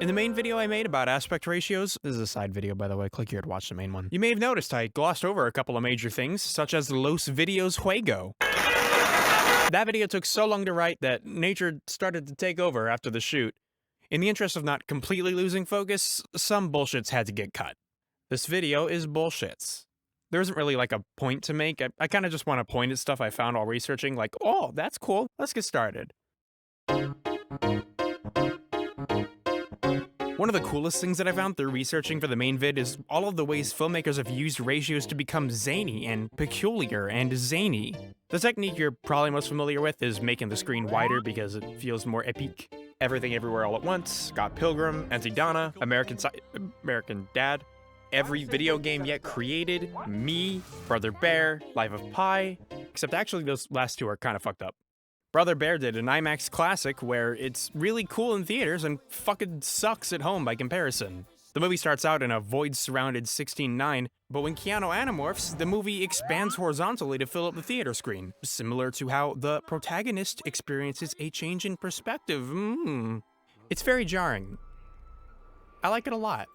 In the main video I made about aspect ratios, this is a side video by the way, click here to watch the main one. You may have noticed I glossed over a couple of major things, such as Los Videos Juego. That video took so long to write that nature started to take over after the shoot. In the interest of not completely losing focus, some bullshits had to get cut. This video is bullshits. There isn't really like a point to make. I kind of just want to point at stuff I found while researching, like, oh, that's cool, let's get started. One of the coolest things that I found through researching for the main vid is all of the ways filmmakers have used ratios to become zany and peculiar and zany. The technique you're probably most familiar with is making the screen wider because it feels more epic. Everything Everywhere All at Once, Scott Pilgrim, Danno, American Dad, every video game yet created, Me, Brother Bear, Life of Pi, except actually those last two are kind of fucked up. Brother Bear did an IMAX classic where it's really cool in theaters and fucking sucks at home by comparison. The movie starts out in a void-surrounded 16:9, but when Keanu animorphs, the movie expands horizontally to fill up the theater screen, similar to how the protagonist experiences a change in perspective. It's very jarring. I like it a lot.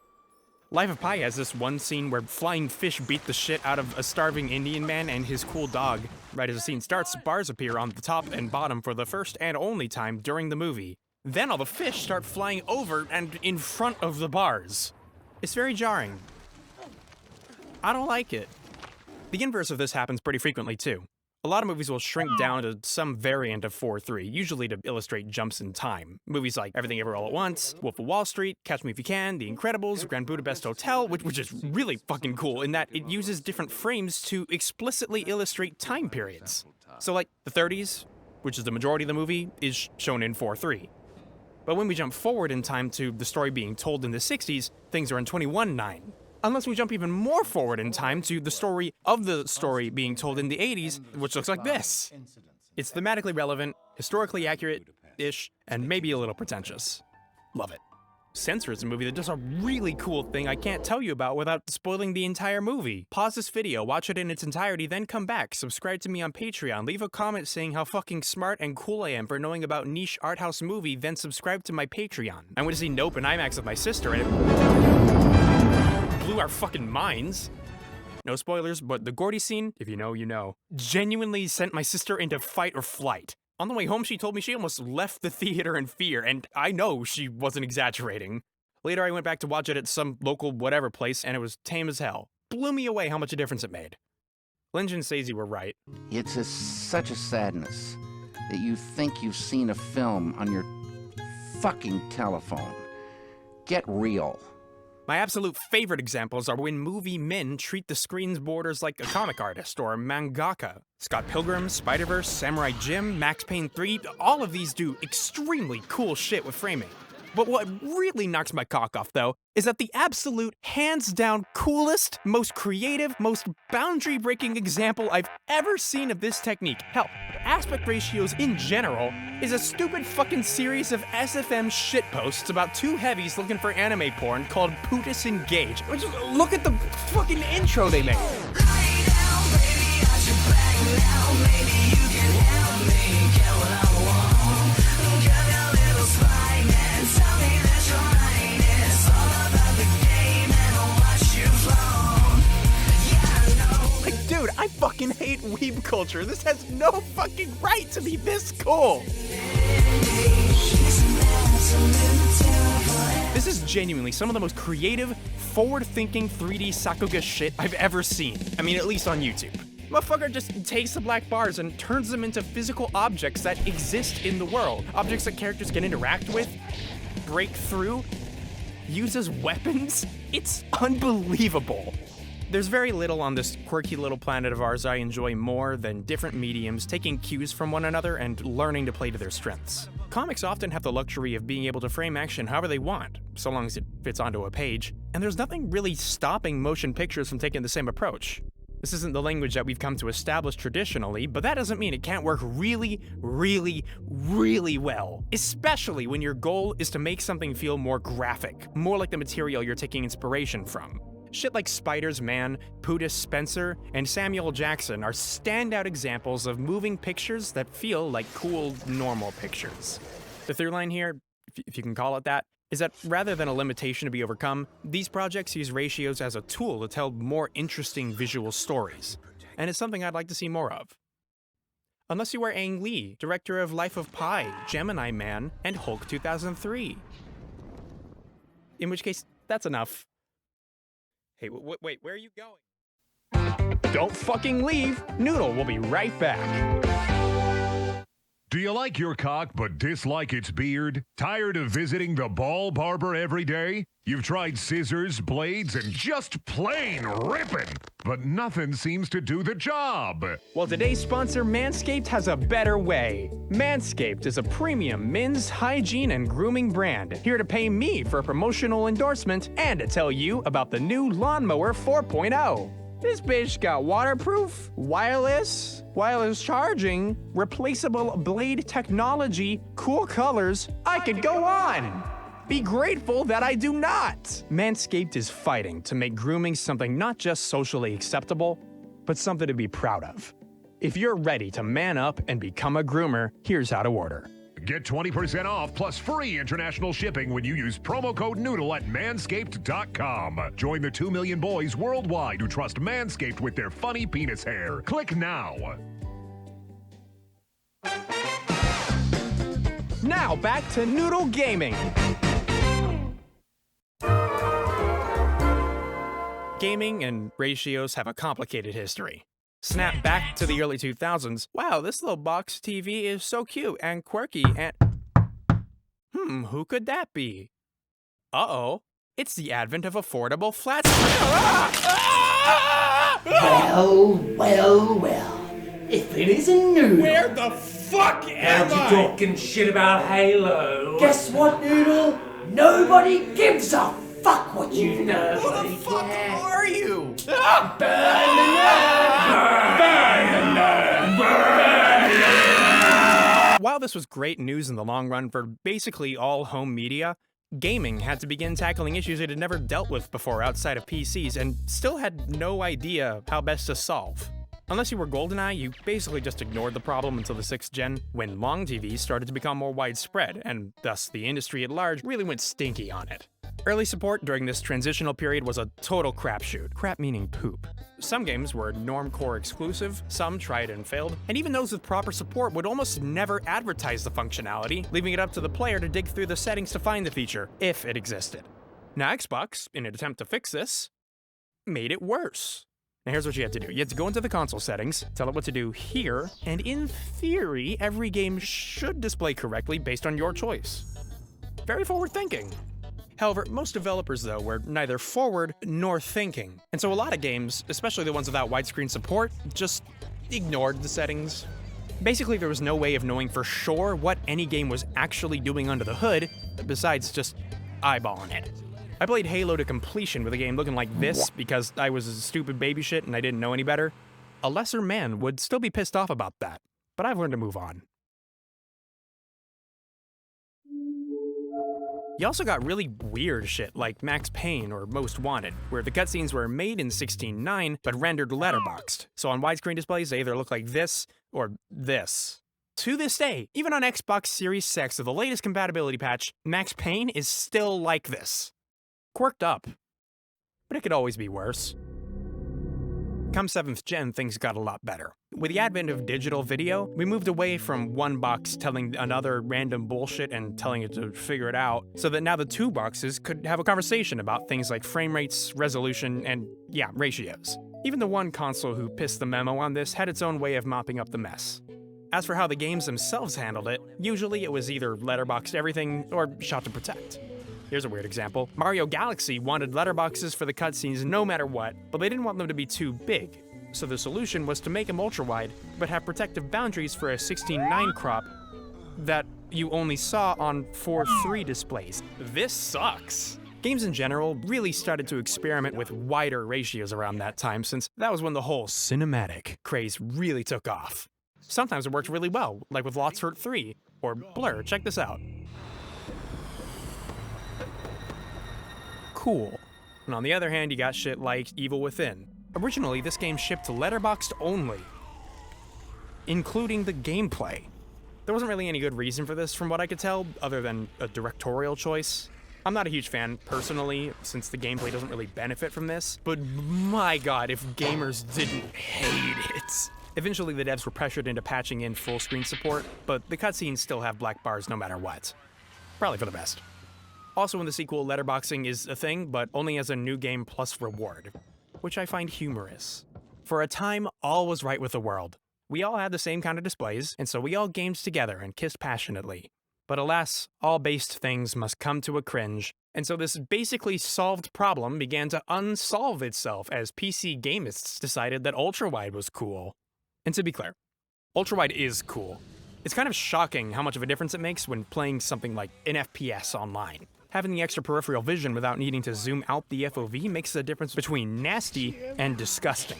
Life of Pi has this one scene where flying fish beat the shit out of a starving Indian man and his cool dog. Right as the scene starts, bars appear on the top and bottom for the first and only time during the movie. Then all the fish start flying over and in front of the bars. It's very jarring. I don't like it. The inverse of this happens pretty frequently too. A lot of movies will shrink down to some variant of 4:3, usually to illustrate jumps in time. Movies like Everything Everywhere All at Once, Wolf of Wall Street, Catch Me If You Can, The Incredibles, Grand Budapest Hotel, which is really fucking cool in that it uses different frames to explicitly illustrate time periods. So like the 30s, which is the majority of the movie, is shown in 4:3. But when we jump forward in time to the story being told in the 60s, things are in 21:9. Unless we jump even more forward in time to the story of the story being told in the 80s, which looks like this. It's thematically relevant, historically accurate-ish, and maybe a little pretentious. Love it. Censor is a movie that does a really cool thing I can't tell you about without spoiling the entire movie. Pause this video, watch it in its entirety, then come back, subscribe to me on Patreon, leave a comment saying how fucking smart and cool I am for knowing about niche art house movie, then subscribe to my Patreon. I went to see Nope in IMAX with my sister and it blew our fucking minds. No spoilers, but the Gordy scene, if you know, you know, genuinely sent my sister into fight or flight. On the way home, she told me she almost left the theater in fear, and I know she wasn't exaggerating. Later, I went back to watch it at some local whatever place, and it was tame as hell. Blew me away how much a difference it made. Lynch and Stacey were right. It's such a sadness that you think you've seen a film on your fucking telephone. Get real. My absolute favorite examples are when movie men treat the screen's borders like a comic artist or a mangaka. Scott Pilgrim, Spider-Verse, Samurai Jim, Max Payne 3, all of these do extremely cool shit with framing. But what really knocks my cock off, though, is that the absolute, hands-down coolest, most creative, most boundary-breaking example I've ever seen of this technique, hell, aspect ratios in general, is a stupid fucking series of SFM shitposts about two heavies looking for anime porn called Putis Engage. Just look at the fucking intro they made. Dude, I fucking hate weeb culture. This has no fucking right to be this cool. This is genuinely some of the most creative, forward-thinking 3D Sakuga shit I've ever seen. I mean, at least on YouTube. Motherfucker just takes the black bars and turns them into physical objects that exist in the world. Objects that characters can interact with, break through, use as weapons. It's unbelievable. There's very little on this quirky little planet of ours I enjoy more than different mediums taking cues from one another and learning to play to their strengths. Comics often have the luxury of being able to frame action however they want, so long as it fits onto a page, and there's nothing really stopping motion pictures from taking the same approach. This isn't the language that we've come to establish traditionally, but that doesn't mean it can't work really, really, really well. Especially when your goal is to make something feel more graphic, more like the material you're taking inspiration from. Shit like Spider's Man, Putis Spencer, and Samuel Jackson are standout examples of moving pictures that feel like cool, normal pictures. The through line here, if you can call it that, is that rather than a limitation to be overcome, these projects use ratios as a tool to tell more interesting visual stories, and it's something I'd like to see more of. Unless you are Ang Lee, director of Life of Pi, Gemini Man, and Hulk 2003. In which case, that's enough. Hey, wait, where are you going? Don't fucking leave! Noodle will be right back. Do you like your cock but dislike its beard? Tired of visiting the ball barber every day? You've tried scissors, blades, and just plain ripping, but nothing seems to do the job. Well, today's sponsor, Manscaped, has a better way. Manscaped is a premium men's hygiene and grooming brand, here to pay me for a promotional endorsement and to tell you about the new Lawnmower 4.0. This bitch got waterproof, wireless charging, replaceable blade technology, cool colors. I could go on. Be grateful that I do not. Manscaped is fighting to make grooming something not just socially acceptable, but something to be proud of. If you're ready to man up and become a groomer, here's how to order. Get 20% off plus free international shipping when you use promo code NOODLE at manscaped.com. Join the 2 million boys worldwide who trust Manscaped with their funny penis hair. Click now. Now back to Noodle Gaming. Gaming and ratios have a complicated history. Snap back to the early 2000s. Wow, this little box TV is so cute and quirky and... who could that be? Uh-oh, it's the advent of affordable flat screen. Well. If it isn't Noodle. Where the fuck am I? You talking shit about Halo? Guess what, Noodle? Nobody gives a fuck what you know. Who the fuck are you? Burn the nerd! While this was great news in the long run for basically all home media, gaming had to begin tackling issues it had never dealt with before outside of PCs and still had no idea how best to solve. Unless you were GoldenEye, you basically just ignored the problem until the 6th gen, when long TVs started to become more widespread, and thus the industry at large really went stinky on it. Early support during this transitional period was a total crapshoot. Crap meaning poop. Some games were Normcore exclusive, some tried and failed, and even those with proper support would almost never advertise the functionality, leaving it up to the player to dig through the settings to find the feature, if it existed. Now Xbox, in an attempt to fix this, made it worse. Now here's what you had to do. You had to go into the console settings, tell it what to do here, and in theory, every game should display correctly based on your choice. Very forward thinking. However, most developers, though, were neither forward nor thinking, and so a lot of games, especially the ones without widescreen support, just ignored the settings. Basically, there was no way of knowing for sure what any game was actually doing under the hood, besides just eyeballing it. I played Halo to completion with a game looking like this because I was a stupid baby shit and I didn't know any better. A lesser man would still be pissed off about that, but I've learned to move on. You also got really weird shit like Max Payne or Most Wanted, where the cutscenes were made in 16:9 but rendered letterboxed, so on widescreen displays they either look like this or this. To this day, even on Xbox Series X with the latest compatibility patch, Max Payne is still like this. Quirked up. But it could always be worse. Come 7th gen, things got a lot better. With the advent of digital video, we moved away from one box telling another random bullshit and telling it to figure it out, so that now the two boxes could have a conversation about things like frame rates, resolution, and, yeah, ratios. Even the one console who pissed the memo on this had its own way of mopping up the mess. As for how the games themselves handled it, usually it was either letterboxed everything or shot to protect. Here's a weird example. Mario Galaxy wanted letterboxes for the cutscenes no matter what, but they didn't want them to be too big. So the solution was to make them ultra-wide, but have protective boundaries for a 16:9 crop that you only saw on 4:3 displays. This sucks. Games in general really started to experiment with wider ratios around that time, since that was when the whole cinematic craze really took off. Sometimes it worked really well, like with Lost Hurt 3, or Blur. Check this out. Cool. And on the other hand, you got shit like Evil Within. Originally, this game shipped letterboxed only, including the gameplay. There wasn't really any good reason for this from what I could tell, other than a directorial choice. I'm not a huge fan, personally, since the gameplay doesn't really benefit from this, but my god, if gamers didn't hate it. Eventually, the devs were pressured into patching in full screen support, but the cutscenes still have black bars no matter what. Probably for the best. Also in the sequel, letterboxing is a thing, but only as a new game plus reward, which I find humorous. For a time, all was right with the world. We all had the same kind of displays, and so we all gamed together and kissed passionately. But alas, all based things must come to a cringe, and so this basically solved problem began to unsolve itself as PC gamists decided that ultrawide was cool. And to be clear, ultrawide is cool. It's kind of shocking how much of a difference it makes when playing something like an FPS online. Having the extra peripheral vision without needing to zoom out the FOV makes the difference between nasty and disgusting.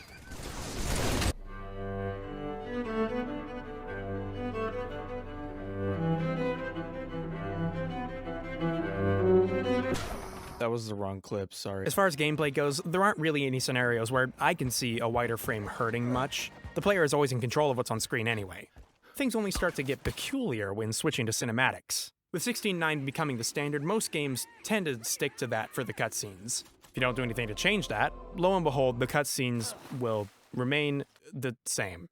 That was the wrong clip, sorry. As far as gameplay goes, there aren't really any scenarios where I can see a wider frame hurting much. The player is always in control of what's on screen anyway. Things only start to get peculiar when switching to cinematics. With 16:9 becoming the standard, most games tend to stick to that for the cutscenes. If you don't do anything to change that, lo and behold, the cutscenes will remain the same.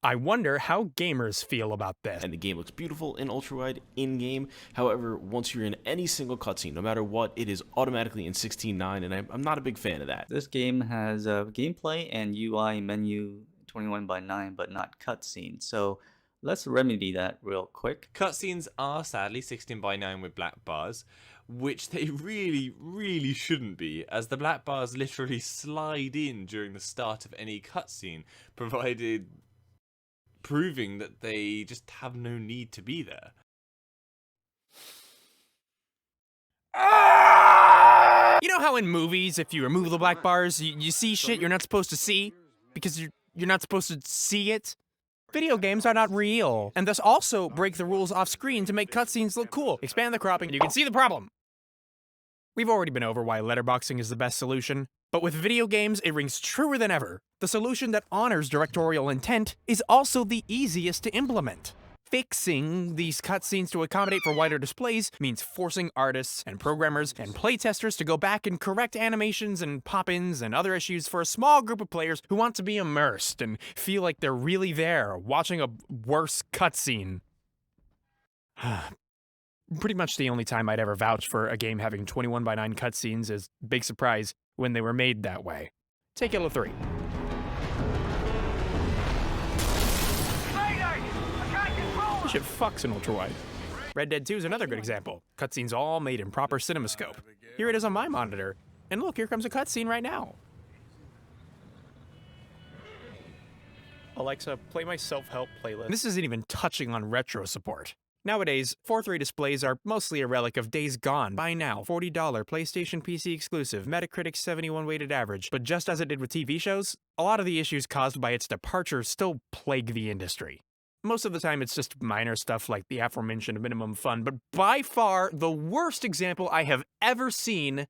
I wonder how gamers feel about this. And the game looks beautiful in ultrawide in-game. However, once you're in any single cutscene, no matter what, it is automatically in 16:9, and I'm not a big fan of that. This game has gameplay and UI menu 21:9, but not cutscenes. So let's remedy that real quick. Cutscenes are sadly 16:9 with black bars, which they really shouldn't be, as the black bars literally slide in during the start of any cutscene, proving that they just have no need to be there. You know how in movies, if you remove the black bars, you see shit you're not supposed to see? Because you're not supposed to see it? Video games are not real, and thus also break the rules off screen to make cutscenes look cool. Expand the cropping, and you can see the problem. We've already been over why letterboxing is the best solution, but with video games, it rings truer than ever. The solution that honors directorial intent is also the easiest to implement. Fixing these cutscenes to accommodate for wider displays means forcing artists and programmers and playtesters to go back and correct animations and pop-ins and other issues for a small group of players who want to be immersed and feel like they're really there, watching a worse cutscene. Pretty much the only time I'd ever vouch for a game having 21:9 cutscenes is big surprise when they were made that way. Take Halo 3. This shit fucks in ultrawide. Red Dead 2 is another good example. Cutscenes all made in proper cinemascope. Here it is on my monitor. And look, here comes a cutscene right now. Alexa, play my self-help playlist. This isn't even touching on retro support. Nowadays, 4.3 displays are mostly a relic of days gone. Buy now, $40 PlayStation PC exclusive, Metacritic 71 weighted average. But just as it did with TV shows, a lot of the issues caused by its departure still plague the industry. Most of the time, it's just minor stuff like the aforementioned minimum fun, but by far, the worst example I have ever seen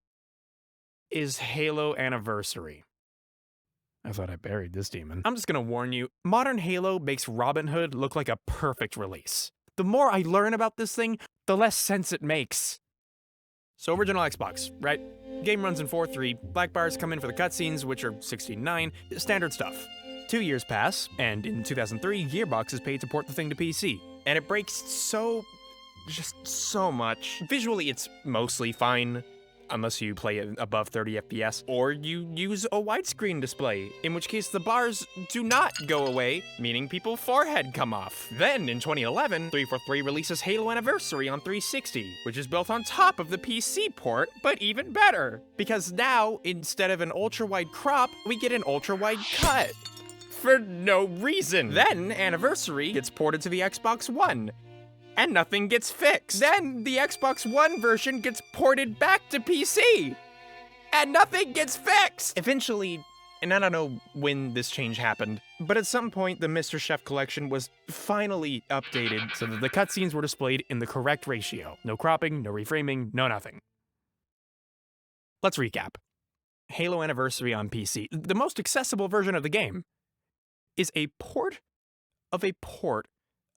is Halo Anniversary. I thought I buried this demon. I'm just gonna warn you, modern Halo makes Robin Hood look like a perfect release. The more I learn about this thing, the less sense it makes. So original Xbox, right? Game runs in 4.3, black bars come in for the cutscenes, which are 16:9, standard stuff. 2 years pass, and in 2003, Gearbox is paid to port the thing to PC. And it breaks just so much. Visually, it's mostly fine, unless you play it above 30 FPS, or you use a widescreen display, in which case the bars do not go away, meaning people's forehead come off. Then, in 2011, 343 releases Halo Anniversary on 360, which is built on top of the PC port, but even better. Because now, instead of an ultra-wide crop, we get an ultra-wide cut. For no reason. Then, Anniversary gets ported to the Xbox One, and nothing gets fixed. Then, the Xbox One version gets ported back to PC, and nothing gets fixed! Eventually, and I don't know when this change happened, but at some point, the Mr. Chef collection was finally updated so that the cutscenes were displayed in the correct ratio. No cropping, no reframing, no nothing. Let's recap. Halo Anniversary on PC, the most accessible version of the game, is a port of a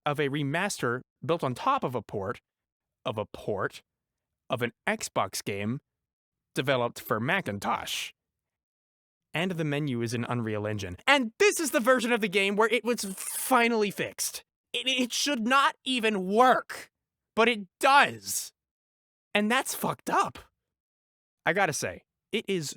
remaster built on top of a port of an Xbox game developed for Macintosh. And the menu is in Unreal Engine. And this is the version of the game where it was finally fixed. It should not even work, but it does. And that's fucked up. I gotta say, it is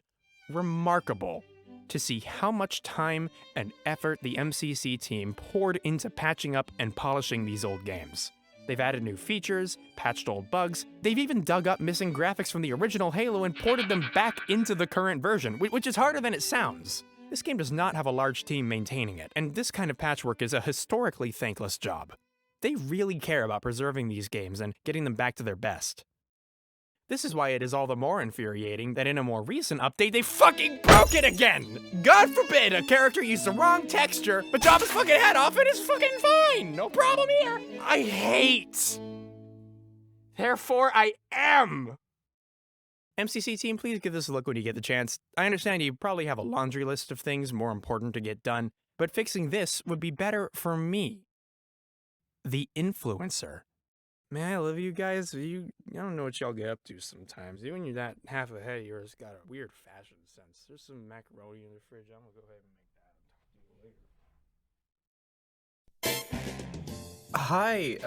remarkable to see how much time and effort the MCC team poured into patching up and polishing these old games. They've added new features, patched old bugs, they've even dug up missing graphics from the original Halo and ported them back into the current version, which is harder than it sounds. This game does not have a large team maintaining it, and this kind of patchwork is a historically thankless job. They really care about preserving these games and getting them back to their best. This is why it is all the more infuriating that in a more recent update, they fucking broke it again! God forbid a character used the wrong texture, but chop his fucking head off and it's fucking fine! No problem here! I hate! Therefore, I am! MCC team, please give this a look when you get the chance. I understand you probably have a laundry list of things more important to get done, but fixing this would be better for me. The influencer. Man, I love you guys. I don't know what y'all get up to sometimes. Even you're that half a head of yours got a weird fashion sense. There's some macaroni in the fridge. I'm gonna go ahead and make that. I'll talk to you later. Hi,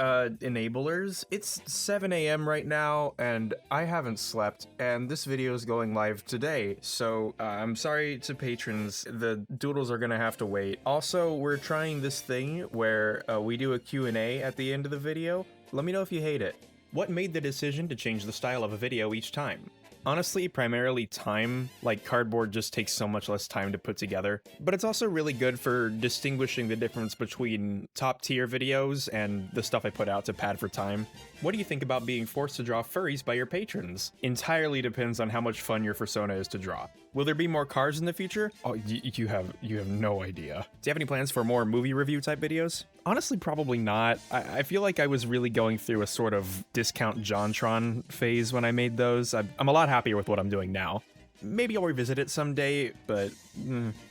enablers. It's 7 a.m. right now, and I haven't slept, and this video is going live today, so I'm sorry to patrons. The doodles are gonna have to wait. Also, we're trying this thing where we do a Q&A at the end of the video. Let me know if you hate it. What made the decision to change the style of a video each time? Honestly, primarily time. Like, cardboard just takes so much less time to put together. But it's also really good for distinguishing the difference between top-tier videos and the stuff I put out to pad for time. What do you think about being forced to draw furries by your patrons? Entirely depends on how much fun your persona is to draw. Will there be more cars in the future? Oh, you have no idea. Do you have any plans for more movie review type videos? Honestly, probably not. I feel like I was really going through a sort of discount JonTron phase when I made those. I'm a lot happier with what I'm doing now. Maybe I'll revisit it someday, but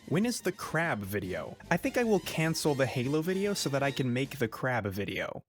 when is the crab video? I think I will cancel the Halo video so that I can make the crab video.